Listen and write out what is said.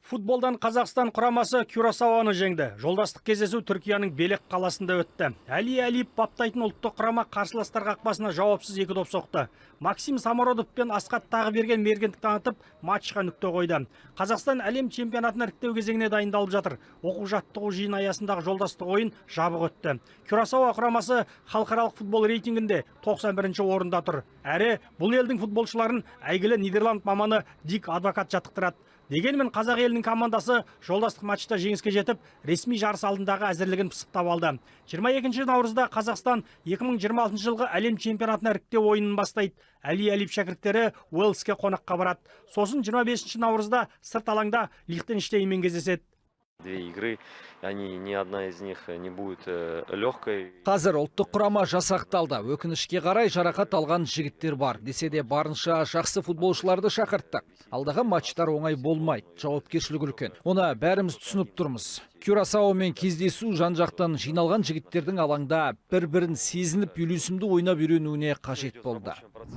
Футболдан Қазақстан құрамасы Кюрасауаны жеңді. Жолдастық кездесу Түркияның Белек қаласында өтті. Әли Әлиев баптайтын ұлттық құрама қарсыластар қақпасына жауапсыз 2 доп соқты. Максим Самородов пен Асқат Тағыберген мергендік танытып, матчқа нүкте қойды. Қазақстан әлем чемпионатына іріктеу кезеңіне дайындалып жатыр. Оқу-жаттығу жиын аясындағы жолдастық ойын жабық өтті. Кюрасауа құрамасы халықаралық футбол рейтингінде 91-ші орында тұр. Әрі бұл елдің футболшыларын әйгілі Нидерланд маманы Дик Адвокат жаттықтырады. Дегенмен қазақ елінің командасы жолдастық матчта жеңіске жетіп, ресми жарыс алдындағы әзірлігін пысықтап алды. 22 наурызда Қазақстан 2026 жылғы әлем чемпионатына іріктеу ойынын бастайды. Әли Әлиев шәкірттері Уэльске қонаққа барады. Сосын 25 наурызда сырт алаңда Лихтенштейнмен кездеседі. Две игры, ни одна из них не будет легкой. Қазір ұлттық құрама жасақталды. Өкінішке қарай жарақат алған жігіттер бар. Десе де барынша жақсы футболшыларды шақырттық. Алдағы матчтар оңай болмайды. Жауапкершілік үлкен. Оны бәріміз түсініп тұрмыз. Кюрасаумен кездесу жан-жақтан жиналған жігіттердің алаңда бір-бірін сезініп үйлесімді ойнап үйренуіне қажет болды.